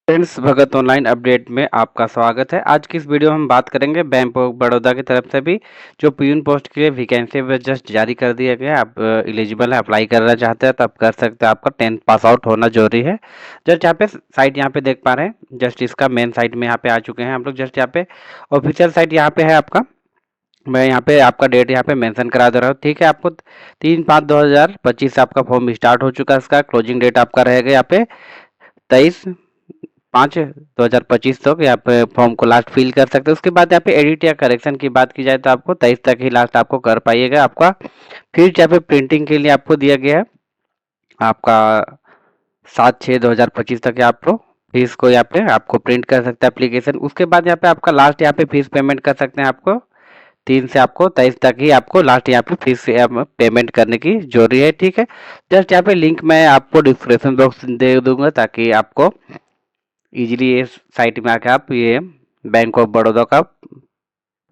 Friends, भगत online update में आपका स्वागत है। आज की इस वीडियो में हम बात करेंगे बैंक ऑफ बड़ौदा की तरफ से भी जो प्यून पोस्ट के लिए वैकेंसी जस्ट जारी कर दिया गया है। आप एलिजिबल है, अप्लाई करना चाहते हैं तो आप कर सकते हैं। आपका 10th पास आउट होना जरूरी है। जस्ट यहाँ पे साइट यहाँ पे देख पा रहे हैं, जस्ट इसका मेन साइट में यहाँ पे आ चुके हैं हम लोग। जस्ट यहाँ पे ऑफिशियल साइट यहाँ पे है आपका। मैं यहाँ पे आपका डेट यहाँ पे मेंशन करा दे रहा हूँ, ठीक है। आपको 3/5/2025 से आपका फॉर्म स्टार्ट हो चुका है। इसका क्लोजिंग डेट आपका रहेगा यहाँ पे 23/5/2025 तक यहाँ पे फॉर्म को लास्ट फिल कर सकते हैं। उसके बाद यहाँ पे एडिट या करेक्शन की बात की जाए तो आपको 23 तक ही लास्ट आपको कर पाइएगा। आपका फिर यहाँ पे प्रिंटिंग के लिए आपको दिया गया है आपका 7/6/2025 तक आपको फीस को यहाँ पे आपको प्रिंट कर सकते हैं एप्लीकेशन। उसके बाद यहाँ पे आपका लास्ट यहाँ पे फीस पेमेंट कर सकते हैं। आपको 3 से आपको 23 तक ही आपको लास्ट यहाँ पे फीस पेमेंट करने की जरूरी है, ठीक है। जस्ट यहाँ पे लिंक मैं आपको डिस्क्रिप्शन बॉक्स दे दूंगा ताकि आपको इजीली ये साइट में आके आप ये बैंक ऑफ बड़ौदा का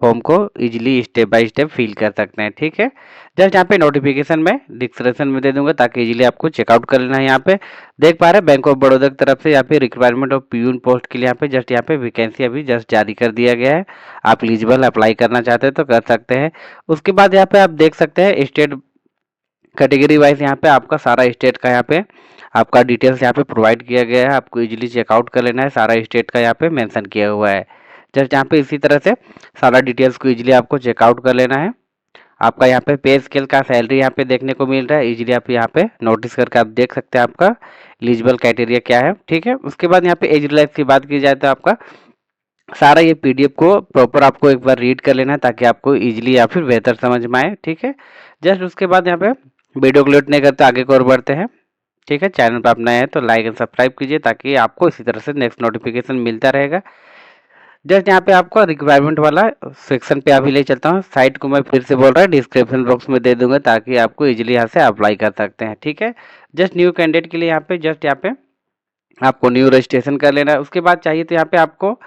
फॉर्म को easily step by step fill कर सकते हैं, ठीक है। जस्ट यहाँ पे नोटिफिकेशन में डिस्क्रिप्शन में दे दूंगा ताकि इजीली आपको चेकआउट कर लेना है। यहाँ पे देख पा रहे हैं बैंक ऑफ बड़ौदा की तरफ से यहाँ पे रिक्वायरमेंट ऑफ प्यून पोस्ट के लिए यहाँ पे वैकेंसी अभी जस्ट जारी कर दिया गया है। आप एलिजिबल अप्लाई करना चाहते हैं तो कर सकते हैं। उसके बाद यहाँ पे आप देख सकते हैं स्टेट कैटेगरी वाइज यहाँ पे आपका सारा स्टेट का यहाँ पे आपका डिटेल्स यहाँ पे प्रोवाइड किया गया है। आपको इजीली चेकआउट कर लेना है, सारा स्टेट का यहाँ पे मेंशन किया हुआ है। जस्ट यहाँ पे इसी तरह से सारा डिटेल्स को इजीली आपको चेकआउट कर लेना है। आपका यहाँ पे पे स्केल का सैलरी यहाँ पे देखने को मिल रहा है। इजीली आप यहाँ पे नोटिस करके आप देख सकते हैं आपका एलिजिबल क्राइटेरिया क्या है, ठीक है। उसके बाद यहाँ पे एज रिलैक्स की बात की जाए तो आपका सारा ये पीडीएफ को प्रॉपर आपको एक बार रीड कर लेना है ताकि आपको इजीली या फिर बेहतर समझ में आए, ठीक है। जस्ट उसके बाद यहाँ पे वीडियो को लेट नहीं करते, आगे को और बढ़ते हैं, ठीक है। चैनल पर आप नए हैं तो लाइक एंड सब्सक्राइब कीजिए ताकि आपको इसी तरह से नेक्स्ट नोटिफिकेशन मिलता रहेगा। जस्ट यहाँ पे आपको रिक्वायरमेंट वाला सेक्शन पे अभी ले चलता हूँ। साइट को मैं फिर से बोल रहा हूँ, डिस्क्रिप्शन बॉक्स में दे दूंगा ताकि आपको इजीली यहाँ से अप्लाई कर सकते हैं, ठीक है। जस्ट न्यू कैंडिडेट के लिए यहाँ पे आपको न्यू रजिस्ट्रेशन कर लेना है। उसके बाद चाहिए तो यहाँ पे आपको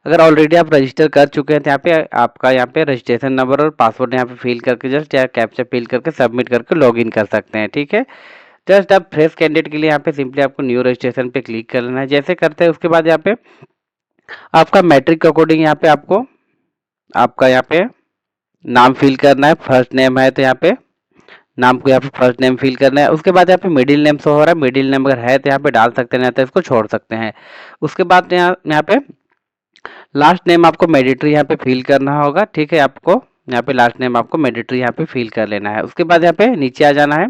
अगर ऑलरेडी आप रजिस्टर कर चुके हैं तो यहाँ पे आपका यहाँ पे रजिस्ट्रेशन नंबर और पासवर्ड यहाँ पे फिल करके जस्ट यहाँ कैप्चा फिल करके सबमिट करके लॉगिन कर सकते हैं, ठीक है। जस्ट आप फ्रेश कैंडिडेट के लिए यहाँ पे सिंपली आपको न्यू रजिस्ट्रेशन पे क्लिक कर लेना है। जैसे करते हैं उसके बाद यहाँ पे आपका मैट्रिक के अकॉर्डिंग यहाँ पे आपको आपका यहाँ पे नाम फिल करना है। फर्स्ट नेम है तो यहाँ पे नाम को यहाँ पे फर्स्ट नेम फिल करना है। उसके बाद यहाँ पे मिडिल नेम शो हो रहा है, मिडिल नेम अगर है तो यहाँ पे डाल सकते हैं, नहीं तो इसको छोड़ सकते हैं। उसके बाद यहाँ पे लास्ट नेम आपको मैंडेटरी यहाँ पे फिल करना होगा, ठीक है। आपको यहाँ पे लास्ट नेम आपको मैंडेटरी यहाँ पे फिल कर लेना है। उसके बाद यहाँ पे नीचे आ जाना है।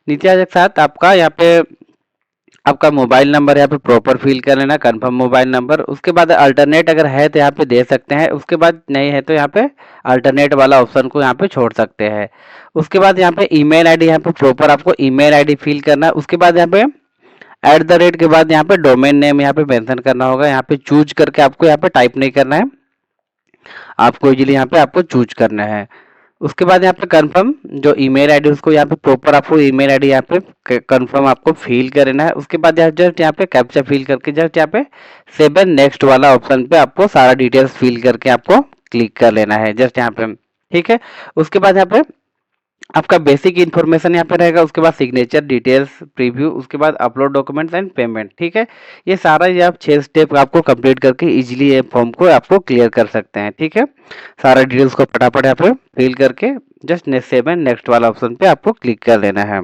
नीचे आने के साथ आपका यहाँ पे आपका मोबाइल नंबर यहाँ पे प्रॉपर फिल कर लेना, कंफर्म मोबाइल नंबर। उसके बाद अल्टरनेट अगर है तो यहाँ पे दे सकते हैं। उसके बाद नहीं है तो यहाँ पे अल्टरनेट वाला ऑप्शन को यहाँ पे छोड़ सकते हैं। उसके बाद यहाँ पे ईमेल आईडी यहाँ पे प्रॉपर आपको ईमेल आईडी फिल करना है। उसके बाद यहाँ पे @ के बाद यहाँ पे डोमेन नेम यहाँ पे मेंशन करना होगा। यहाँ पे चूज करके आपको यहाँ पे टाइप नहीं करना है, आपको इजीली यहाँ पे आपको चूज करना है। उसके बाद यहाँ पे कंफर्म जो ईमेल आईडी उसको यहाँ पे प्रॉपर आपको ईमेल आईडी यहाँ पे कंफर्म आपको फिल करना है। उसके बाद जस्ट यहाँ पे कैप्चा फिल करके जस्ट यहाँ पे सेव एंड नेक्स्ट वाला ऑप्शन पे आपको सारा डिटेल्स फिल करके आपको क्लिक कर लेना है, जस्ट यहाँ पे, ठीक है। उसके बाद यहाँ पे आपका बेसिक इन्फॉर्मेशन यहाँ पे रहेगा। उसके बाद सिग्नेचर डिटेल्स प्रीव्यू, उसके बाद अपलोड डॉक्यूमेंट्स एंड पेमेंट, ठीक है। ये सारा ये आप 6 स्टेप आपको कंप्लीट करके इजीली ये फॉर्म को आपको क्लियर कर सकते हैं, ठीक है। सारा डिटेल्स को फटाफट यहाँ पे फिल करके just next save and next वाला ऑप्शन पे आपको क्लिक कर लेना है।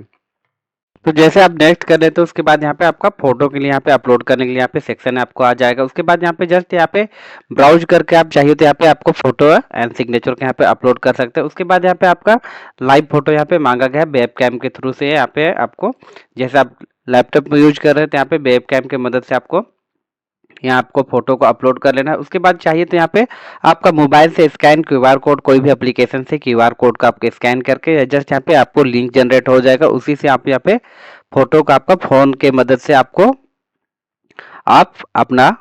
तो जैसे आप नेक्स्ट कर लेते हो उसके बाद यहाँ पे आपका फोटो के लिए यहाँ पे अपलोड करने के लिए यहाँ पे सेक्शन आपको आ जाएगा। उसके बाद यहाँ पे जस्ट यहाँ पे ब्राउज करके आप चाहिए तो यहाँ पे आपको फोटो एंड सिग्नेचर के यहाँ पे अपलोड कर सकते हैं। उसके बाद यहाँ पे आपका लाइव फोटो यहाँ पे मांगा गया है वेब कैम के थ्रू से। यहाँ पे आपको जैसे आप लैपटॉप में यूज कर रहे हैं तो यहाँ पे वेब कैम की मदद से आपको यहाँ आपको फोटो को अपलोड कर लेना है। उसके बाद चाहिए तो यहाँ पे आपका मोबाइल से स्कैन क्यूआर कोड, कोई भी एप्लीकेशन से क्यूआर कोड का आपको स्कैन करके जस्ट यहाँ पे आपको लिंक जनरेट हो जाएगा। उसी से आप यहाँ पे फोटो का आपका फोन के मदद से आपको आप अपना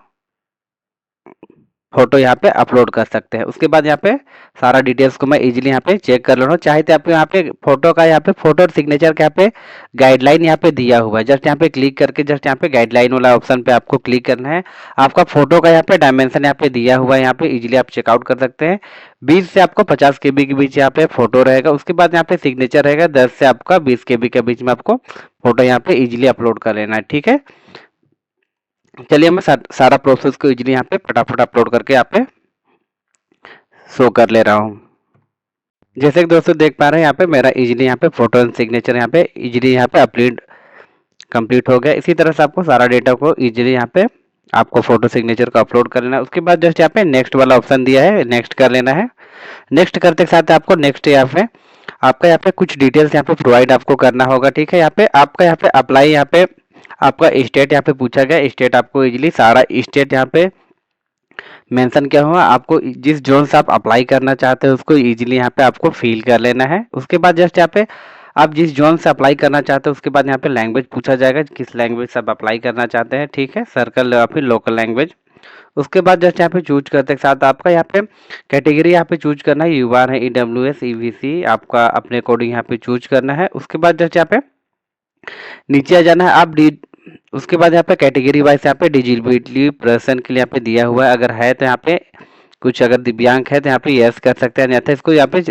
फोटो यहाँ पे अपलोड कर सकते हैं। उसके बाद यहाँ पे सारा डिटेल्स को मैं इजीली यहाँ पे चेक कर ले रहा हूँ। चाहे तो आपको यहाँ पे फोटो का यहाँ पे फोटो और सिग्नेचर का यहाँ पे गाइडलाइन यहाँ पे दिया हुआ है। जस्ट यहाँ पे क्लिक करके जस्ट यहाँ पे गाइडलाइन वाला ऑप्शन पे आपको क्लिक करना है। आपका फोटो का यहाँ पे डायमेंशन यहाँ पे दिया हुआ है, यहाँ पे इजीली आप चेकआउट कर सकते हैं। 20 से आपको 50 KB के बीच यहाँ पे फोटो रहेगा। उसके बाद यहाँ पे सिग्नेचर रहेगा 10 से आपका 20 KB के बीच में आपको फोटो यहाँ पे इजीली अपलोड कर लेना है, ठीक है। चलिए मैं सारा प्रोसेस को इजीली यहाँ पे फटाफट अपलोड करके यहाँ पे शो कर ले रहा हूँ। जैसे कि दोस्तों देख पा रहे हैं यहाँ पे मेरा इजीली यहाँ पे फोटो एंड सिग्नेचर यहाँ पे इजीली यहाँ पे अपलोड कंप्लीट हो गया। इसी तरह से आपको सारा डेटा को इजीली यहाँ पे आपको फोटो सिग्नेचर को अपलोड कर लेना है। उसके बाद जस्ट यहाँ पे नेक्स्ट वाला ऑप्शन दिया है, नेक्स्ट कर लेना है। नेक्स्ट करते के साथ आपको नेक्स्ट यहाँ पे आपका यहाँ पे कुछ डिटेल्स यहाँ पे प्रोवाइड आपको करना होगा। ठीक है, यहाँ पे आपका यहाँ पे अप्लाई यहाँ पे आपका स्टेट यहाँ पे पूछा गया। स्टेट आपको इजीली सारा स्टेट यहाँ पे मेंशन किया हुआ, आपको जिस जोन से आप अप्लाई करना चाहते हैं उसको इजीली यहाँ पे आपको फिल कर लेना है। उसके बाद जस्ट यहाँ पे आप जिस जोन से अप्लाई करना चाहते हैं उसके बाद यहाँ पे लैंग्वेज पूछा जाएगा, किस लैंग्वेज से आप अप्लाई करना चाहते हैं। ठीक है, सर्कल या फिर लोकल लैंग्वेज। उसके बाद जस्ट यहाँ पे चूज करते के साथ आपका यहाँ पे कैटेगरी यहाँ पे चूज करना है, यूआर है, ईडब्ल्यूएस, ईवीसी, आपका अपने अकॉर्डिंग यहाँ पे चूज करना है। उसके बाद जस्ट यहाँ पे नीचे आ जाना है। आप उसके बाद यहाँ पे कैटेगरी वाइज यहाँ पे डिजिबिलिटी पर्सन के लिए यहाँ पे दिया हुआ है, अगर है तो यहाँ पे कुछ अगर दिव्यांग है तो यहाँ पे यस कर सकते हैं, नहीं तो इसको यहाँ पे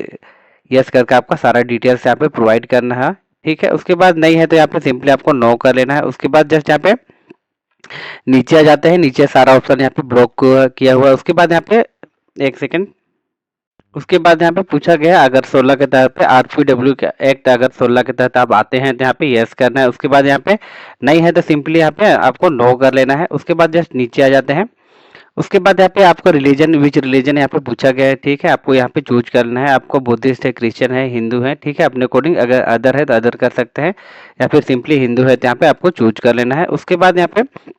यस करके आपका सारा डिटेल्स यहाँ पे प्रोवाइड करना है। ठीक है, उसके बाद नहीं है तो यहाँ पे सिंपली आपको नो कर लेना है। उसके बाद जस्ट यहाँ पे नीचे आ जाते हैं, नीचे सारा ऑप्शन यहाँ पे ब्लॉक किया हुआ है। उसके बाद यहाँ पे एक सेकेंड, उसके बाद यहाँ पे पूछा गया अगर 16 के तहत पे आरपीडब्ल्यू का एक्ट अगर 16 के तहत आप आते हैं तो यहाँ पे यस करना है। उसके बाद यहाँ पे नहीं है तो सिंपली यहाँ पे आपको नो कर लेना है। उसके बाद जस्ट नीचे आ जाते हैं। उसके बाद यहाँ पे आपको रिलीजन, विच रिलीजन यहाँ पे पूछा गया है। ठीक है, आपको यहाँ पे चूज करना है, आपको बुद्धिस्ट है, क्रिश्चियन है, हिंदू है। ठीक है, अपने अकॉर्डिंग अगर अदर है तो अदर कर सकते हैं, या फिर सिंपली हिंदू है तो यहाँ पे आपको चूज कर लेना है। उसके बाद यहाँ पे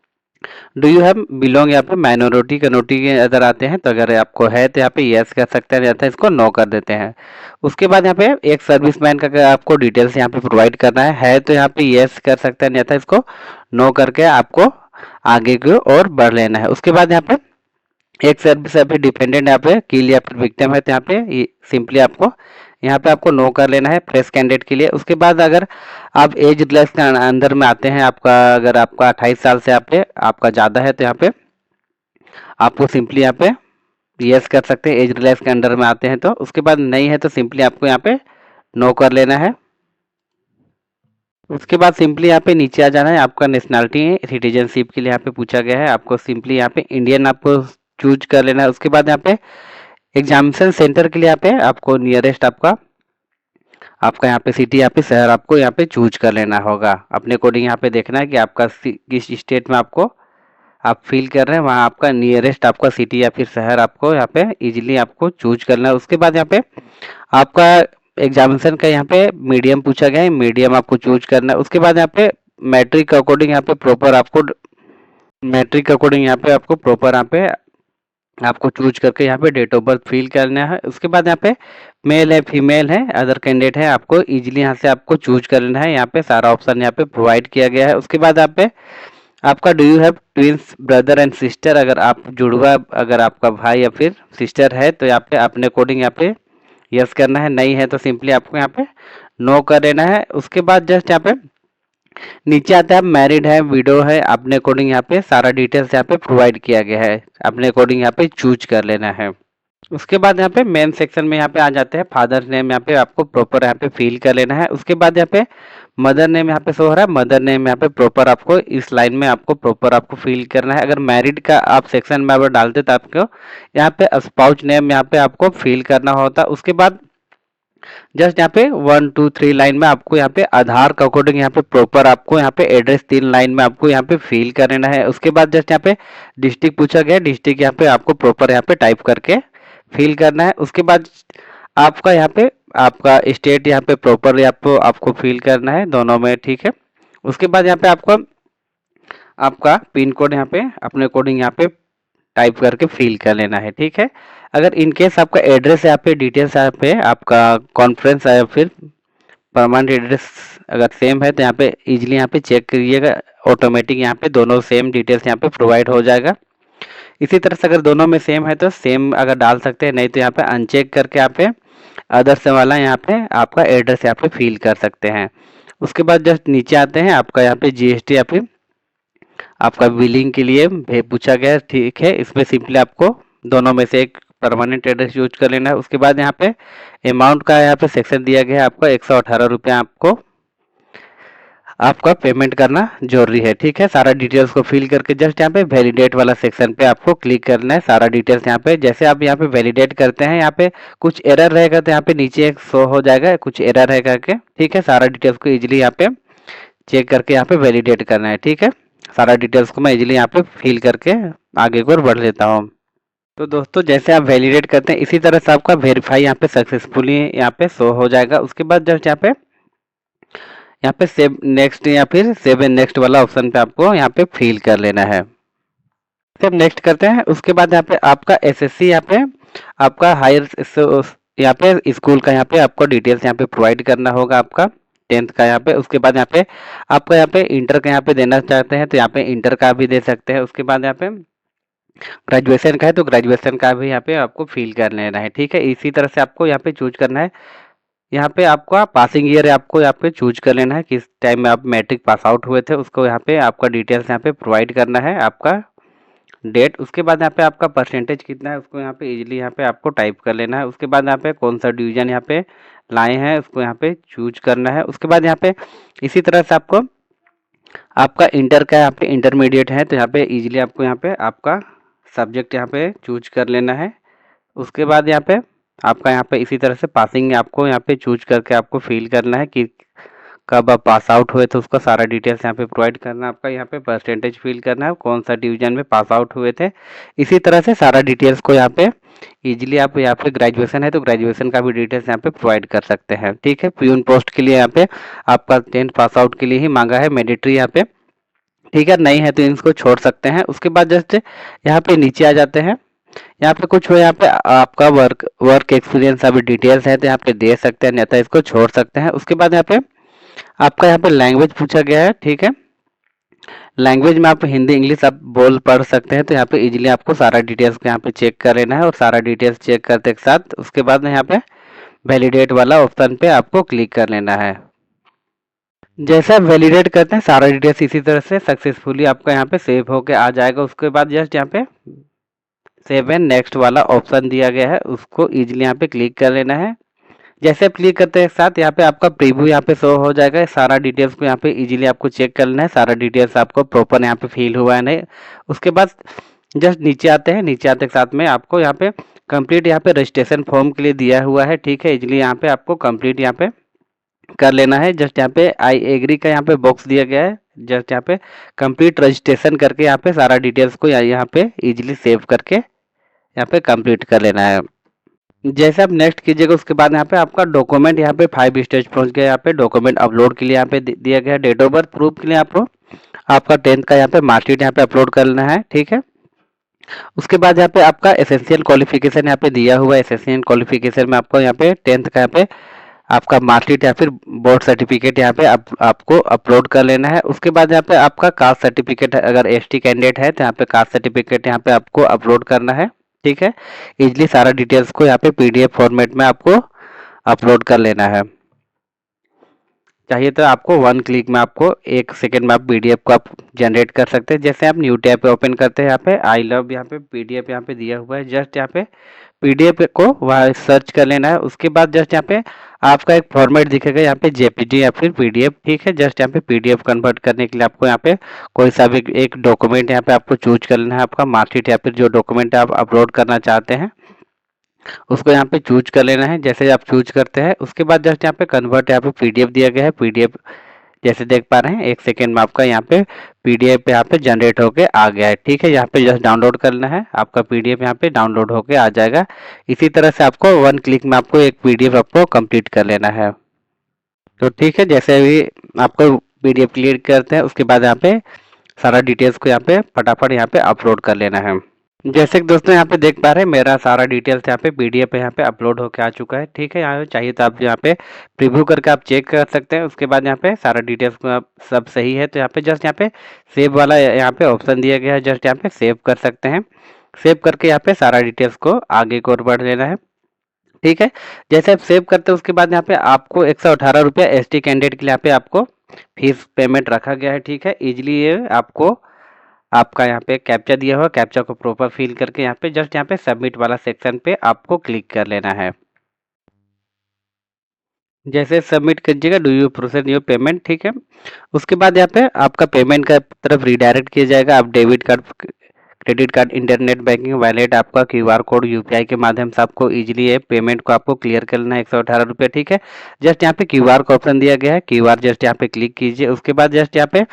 डू यू हैव बिलोंग यहाँ पे माइनॉरिटी कम्युनिटी के अदर आते हैं तो अगर आपको है तो यहाँ पे यस कर सकते हैं, या तो इसको नो कर देते हैं। उसके बाद यहाँ पे एक सर्विसमैन का अगर आपको डिटेल्स यहाँ पे प्रोवाइड करना है तो यहाँ पे यस कर सकते हैं, या तो इसको नो करके आपको आगे की ओर बढ़ लेना है। उसके बाद यहाँ पे एक सर्विस अभी डिपेंडेंट यहाँ पे किल या फिर विक्टिम है तो यहाँ पे सिंपली आपको यहाँ पे आपको नो कर लेना है फ्रेश कैंडिडेट के लिए। उसके बाद अगर आप एज रिलैक्स के अंदर में आते हैं, आपका अगर आपका 28 साल से आप पे आपका ज़्यादा है तो यहाँ पे आपको सिंपली यहाँ पे यस कर सकते हैं, एज रिलैक्स के अंडर में आते हैं तो। उसके बाद नहीं है तो सिंपली आपको यहाँ पे नो कर लेना है। उसके बाद सिंपली यहाँ पे नीचे आ जाना है, आपका नेशनलिटी सिटीजनशिप के लिए यहाँ पे पूछा गया है, आपको सिंपली यहाँ पे इंडियन आपको चूज कर लेना है। उसके बाद यहाँ पे एग्जामिनेशन सेंटर के लिए यहाँ पे आपको नियरेस्ट आपका आपका यहाँ पे सिटी या फिर शहर आपको यहाँ पे चूज कर लेना होगा। अपने अकॉर्डिंग यहाँ पे देखना है कि आपका किस स्टेट में आपको आप फील कर रहे हैं, वहाँ आपका नियरेस्ट आपका सिटी या फिर शहर आपको यहाँ पे इजीली आपको चूज करना है। उसके बाद यहाँ पे आपका एग्जामिनेशन का यहाँ पे मीडियम पूछा गया है, मीडियम आपको चूज करना है। उसके बाद यहाँ पे मैट्रिक के अकॉर्डिंग यहाँ पे प्रॉपर आपको मैट्रिक के अकॉर्डिंग यहाँ पे आपको प्रॉपर यहाँ पे आपको चूज करके यहाँ पे डेट ऑफ बर्थ फिल करना है। उसके बाद यहाँ पे मेल है, फीमेल है, अदर कैंडिडेट है, आपको इजीली यहाँ से आपको चूज कर लेना है। यहाँ पे सारा ऑप्शन यहाँ पे प्रोवाइड किया गया है। उसके बाद यहाँ पे आपका do you have twins brother and sister, अगर आप जुड़वा अगर आपका भाई या फिर सिस्टर है तो यहाँ पे अपने अकॉर्डिंग यहाँ पे यस करना है, नहीं है तो सिंपली आपको यहाँ पे नो कर देना है। उसके बाद जस्ट यहाँ पे नीचे आता है मैरिड है, विडो है, अपने अकॉर्डिंग यहाँ पे सारा डिटेल्स यहाँ पे प्रोवाइड किया गया है, अपने अकॉर्डिंग यहाँ पे चूज कर लेना है। उसके बाद यहाँ पे मेन सेक्शन में यहाँ पे आ जाते हैं, फादर नेम यहाँ पे आपको प्रॉपर यहाँ पे फिल कर लेना है। उसके बाद यहाँ पे मदर नेम यहाँ पे शो हो रहा है, मदर नेम यहाँ पे प्रॉपर आपको इस लाइन में आपको प्रॉपर आपको फिल करना है। अगर मैरिड का आप सेक्शन में अगर डालते तो आपको यहाँ पे स्पाउस नेम यहाँ पे आपको फिल करना होता। उसके बाद जस्ट यहाँ पे 1 2 3 लाइन में आपको यहाँ पे आधार का अकॉर्डिंग यहाँ पे प्रॉपर आपको यहाँ पे एड्रेस 3 लाइन में आपको यहाँ पे फिल करना है। उसके बाद जस्ट यहाँ पे डिस्ट्रिक्ट पूछा गया, डिस्ट्रिक्ट यहाँ पे आपको प्रॉपर यहाँ पे टाइप करके फिल करना है। उसके बाद आपका यहाँ पे आपका स्टेट यहाँ पे प्रॉपर आपको फिल करना है दोनों में। ठीक है, उसके बाद यहाँ पे आपको आपका पिन कोड यहाँ पे अपने अकॉर्डिंग यहाँ पे टाइप करके फिल कर लेना है। ठीक है, अगर इन केस आपका एड्रेस यहाँ पे डिटेल्स यहाँ पे आपका कॉन्फ्रेंस या फिर परमानेंट एड्रेस अगर सेम है तो यहाँ पे इजीली यहाँ पे चेक करिएगा, ऑटोमेटिक यहाँ पे दोनों सेम डिटेल्स यहाँ पे प्रोवाइड हो जाएगा। इसी तरह से अगर दोनों में सेम है तो सेम अगर डाल सकते हैं, नहीं तो यहाँ पे अनचेक करके यहाँ पे अदर से वाला यहाँ पे आपका एड्रेस यहाँ पे फिल कर सकते हैं। उसके बाद जस्ट नीचे आते हैं, आपका यहाँ पे जीएसटी या फिर आपका बिलिंग के लिए पूछा गया। ठीक है, इसमें सिंपली आपको दोनों में से एक परमानेंट एड्रेस यूज कर लेना है। उसके बाद यहाँ पे अमाउंट का यहाँ पे सेक्शन दिया गया है, आपको 118 रुपया आपको आपका पेमेंट करना जरूरी है। ठीक है, सारा डिटेल्स को फिल करके जस्ट यहाँ पे वैलिडेट वाला सेक्शन पे आपको क्लिक करना है। सारा डिटेल्स यहाँ पे जैसे आप यहाँ पे वैलिडेट करते हैं, यहाँ पे कुछ एरर रहेगा तो यहाँ पे नीचे एक शो हो जाएगा कुछ एरर है करके। ठीक है, सारा डिटेल्स को इजीली यहाँ पे चेक करके यहाँ पे वैलिडेट करना है। ठीक है, सारा डिटेल्स को मैं इजीली यहाँ पे फिल करके आगे की ओर बढ़ लेता हूँ। तो दोस्तों जैसे आप वैलिडेट करते हैं इसी तरह से आपका वेरीफाई यहाँ पे सक्सेसफुली यहाँ पे शो हो जाएगा। उसके बाद जस्ट यहाँ पे सेव नेक्स्ट या फिर सेव एंड नेक्स्ट वाला ऑप्शन पे आपको यहाँ पे फिल कर लेना है। सेव नेक्स्ट करते हैं, उसके बाद यहाँ पे आपका एसएससी यहाँ पे आपका हायर यहाँ पे स्कूल का यहाँ पे आपको डिटेल्स यहाँ पे प्रोवाइड करना होगा आपका 10th का यहाँ पे। उसके बाद यहाँ पे आपका यहाँ पे इंटर का यहाँ पे देना चाहते हैं तो यहाँ पे इंटर का भी दे सकते हैं। उसके बाद यहाँ पे ग्रेजुएशन का है तो ग्रेजुएशन का भी यहाँ पे आपको फिल कर लेना है। ठीक है, इसी तरह से आपको यहाँ पे चूज करना है। यहाँ पे आपका पासिंग ईयर आपको यहाँ पे चूज कर लेना है, किस टाइम में आप मैट्रिक पास आउट हुए थे उसको यहाँ पे आपका डिटेल्स यहाँ पे प्रोवाइड करना है, आपका डेट। उसके बाद यहाँ पे आपका परसेंटेज कितना है उसको यहाँ पे इजीली यहाँ पे आपको टाइप कर लेना है। उसके बाद यहाँ पे कौन सा डिवीजन यहाँ पे लाए हैं उसको यहाँ पे चूज करना है। उसके बाद यहाँ पे इसी तरह से आपको आपका इंटर का यहाँ पे इंटरमीडिएट है तो यहाँ पे इजीली आपको यहाँ पे आपका सब्जेक्ट यहाँ पे चूज कर लेना है। उसके बाद यहाँ पे आपका यहाँ पे इसी तरह से पासिंग आपको यहाँ पे चूज करके आपको फिल करना है कि कब आप पास आउट हुए थे उसका सारा डिटेल्स यहाँ पे प्रोवाइड करना है। आपका यहाँ पे परसेंटेज फिल करना है, कौन सा डिवीजन में पास आउट हुए थे। इसी तरह से सारा डिटेल्स को यहाँ पे इजीली आप यहाँ पे ग्रेजुएशन है तो ग्रेजुएशन का भी डिटेल्स यहाँ पे प्रोवाइड कर सकते हैं। ठीक है, प्यून पोस्ट के लिए यहाँ पे आपका 10th पास आउट के लिए ही मांगा है मैंडेटरी यहाँ पे। ठीक है, नहीं है तो इसको छोड़ सकते हैं। उसके बाद जस्ट यहाँ पे नीचे आ जाते हैं, यहाँ पे कुछ हो यहाँ पे आपका वर्क एक्सपीरियंस अभी डिटेल्स है तो यहाँ पे दे सकते हैं, नहीं तो इसको छोड़ सकते हैं। उसके बाद यहाँ पे आपका यहाँ पे लैंग्वेज पूछा गया है। ठीक है, लैंग्वेज में आप हिंदी इंग्लिश आप बोल पढ़ सकते हैं तो यहाँ पे इजीली आपको सारा डिटेल्स को यहाँ पे चेक कर लेना है। और सारा डिटेल्स चेक करते के साथ उसके बाद यहाँ पे वैलिडेट वाला ऑप्शन पे आपको क्लिक कर लेना है। जैसे आप वैलिडेट करते हैं सारा डिटेल्स इसी तरह से सक्सेसफुली आपका यहाँ पे सेव होके आ जाएगा। उसके बाद जस्ट यहाँ पे सेव एंड नेक्स्ट वाला ऑप्शन दिया गया है उसको इजीली यहाँ पे क्लिक कर लेना है। जैसे आप क्लिक करते हैं साथ यहाँ पे आपका प्रीव्यू यहाँ पे शो हो जाएगा। सारा डिटेल्स को यहाँ पे इजीली आपको चेक कर लेना है, सारा डिटेल्स आपको प्रॉपर यहाँ पे फिल हुआ है नहीं। उसके बाद जस्ट नीचे आते हैं, नीचे आते के साथ में आपको यहाँ पे कंप्लीट यहाँ पे रजिस्ट्रेशन फॉर्म के लिए दिया हुआ है। ठीक है, इजीली यहाँ पे आपको कंप्लीट यहाँ पे कर लेना है। जस्ट यहाँ पे आई एग्री का यहाँ पे बॉक्स दिया गया है, जस्ट यहाँ पे कंप्लीट रजिस्ट्रेशन करके यहाँ पे सारा डिटेल्स को यहाँ पे इजीली सेव करके यहाँ पे कंप्लीट कर लेना है। जैसे आप नेक्स्ट कीजिएगा उसके बाद यहाँ पे आपका डॉक्यूमेंट यहाँ पे 5 स्टेज पहुंच गया। यहाँ पे डॉक्यूमेंट अपलोड के लिए यहाँ पे दिया गया है, डेट ऑफ बर्थ प्रूफ के लिए आपको आपका 10th का यहाँ पे मार्कशीट यहाँ पे अपलोड करना है। ठीक है, उसके बाद यहाँ पे आपका एसेंशियल क्वालिफिकेशन यहाँ पे दिया हुआ है। एसेंशियल क्वालिफिकेशन में आपको यहाँ पे 10th का यहाँ पे आपका मार्कशीट या फिर बोर्ड सर्टिफिकेट यहाँ पे आपको अपलोड कर लेना है। उसके बाद यहाँ पे आपका कास्ट सर्टिफिकेट अगर एसटी कैंडिडेट है तो यहाँ पे कास्ट सर्टिफिकेट यहाँ पे आपको अपलोड करना है। ठीक है, इजली सारा डिटेल्स को यहाँ पे पीडीएफ फॉर्मेट में आपको अपलोड कर लेना है। चाहिए तो आपको 1 क्लिक में आपको 1 सेकेंड में आप पीडीएफ को आप जनरेट कर सकते हैं। जैसे आप न्यू टैब पे ओपन करते हैं, यहाँ पे आई लव यहाँ पे पीडीएफ यहाँ पे दिया हुआ है, जस्ट यहाँ पे पीडीएफ को वहाँ सर्च कर लेना है। उसके बाद जस्ट यहाँ पे आपका एक फॉर्मेट दिखेगा यहाँ पे जेपीजी या फिर पीडीएफ। ठीक है, जस्ट यहाँ पे पीडीएफ कन्वर्ट करने के लिए आपको यहाँ पे कोई सा भी एक डॉक्यूमेंट यहाँ पे आपको चूज कर लेना है। आपका मार्कशीट या फिर जो डॉक्यूमेंट आप अपलोड करना चाहते हैं उसको यहाँ पे चूज कर लेना है। जैसे आप चूज करते हैं उसके बाद जस्ट यहाँ पे कन्वर्ट यहाँ पे पीडीएफ दिया गया है। पीडीएफ जैसे देख पा रहे हैं 1 सेकेंड में आपका यहाँ पे पीडीएफ यहाँ पे जनरेट होके आ गया है। ठीक है, यहाँ पे जस्ट डाउनलोड करना है, आपका पीडीएफ यहाँ पे डाउनलोड होके आ जाएगा। इसी तरह से आपको 1 क्लिक में आपको एक पीडीएफ आपको कंप्लीट कर लेना है। तो ठीक है, जैसे अभी आपको पीडीएफ क्लियर करते हैं उसके बाद यहाँ पे सारा डिटेल्स को यहाँ पे फटाफट यहाँ पे अपलोड कर लेना है। जैसे कि दोस्तों यहाँ पे देख पा रहे हैं मेरा सारा डिटेल्स यहाँ पे पीडीएफ पे यहाँ पे अपलोड होके आ चुका है। ठीक है, यहाँ चाहिए तो आप यहाँ पे प्रीव्यू करके आप चेक कर सकते हैं। उसके बाद यहाँ पे सारा डिटेल्स को आप सब सही है तो यहाँ पे जस्ट यहाँ पे सेव वाला यहाँ पे ऑप्शन दिया गया है, जस्ट यहाँ पे सेव कर सकते हैं। सेव करके यहाँ पे सारा डिटेल्स को आगे की ओर बढ़ लेना है। ठीक है, जैसे आप सेव करते हैं उसके बाद यहाँ पे आपको 118 रुपया एसटी कैंडिडेट के लिए यहाँ पे आपको फीस पेमेंट रखा गया है। ठीक है, इजिली ये आपको आपका यहाँ पे कैप्चा दिया हुआ, कैप्चा को प्रॉपर फिल करके यहाँ पे जस्ट यहाँ पे सबमिट वाला सेक्शन पे आपको क्लिक कर लेना है। जैसे सबमिट कीजिएगा do you process your payment, ठीक है। उसके बाद यहाँ पे आपका पेमेंट का तरफ रिडायरेक्ट किया जाएगा। आप debit card, credit card, internet banking, wallet, आपका क्यूआर कोड, यूपीआई के माध्यम से आपको इजीली ये पेमेंट को आपको क्लियर कर लेना है, 118 रुपये, ठीक है। जस्ट यहाँ पे क्यूआर का ऑप्शन दिया गया है, क्यूआर जस्ट यहाँ पे क्लिक कीजिए। उसके बाद जस्ट यहाँ पे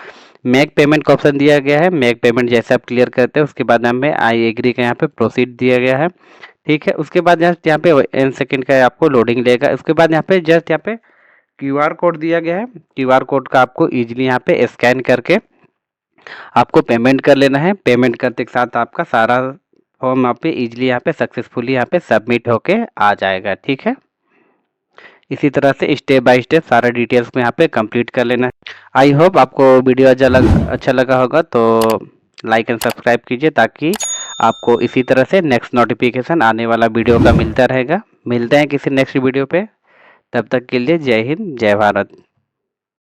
मेक पेमेंट का ऑप्शन दिया गया है। मेक पेमेंट जैसे आप क्लियर करते हैं उसके बाद हमें आई एग्री का यहाँ पे प्रोसीड दिया गया है, ठीक है। उसके बाद जस्ट यहाँ पे एन सेकेंड का आपको लोडिंग लेगा। उसके बाद यहाँ पे जस्ट यहाँ पे क्यूआर कोड दिया गया है। क्यूआर कोड का आपको इजीली यहाँ पे स्कैन करके आपको पेमेंट कर लेना है। पेमेंट करते के साथ आपका सारा फॉर्म यहाँ पे इजीली यहाँ पे सक्सेसफुली यहाँ पे सबमिट होके आ जाएगा, ठीक है। इसी तरह से स्टेप बाय स्टेप सारा डिटेल्स में यहाँ पे कंप्लीट कर लेना है। आई होप आपको वीडियो अच्छा लगा होगा, तो लाइक एंड सब्सक्राइब कीजिए ताकि आपको इसी तरह से नेक्स्ट नोटिफिकेशन आने वाला वीडियो का मिलता रहेगा। मिलते हैं किसी नेक्स्ट वीडियो पे, तब तक के लिए जय हिंद, जय भारत।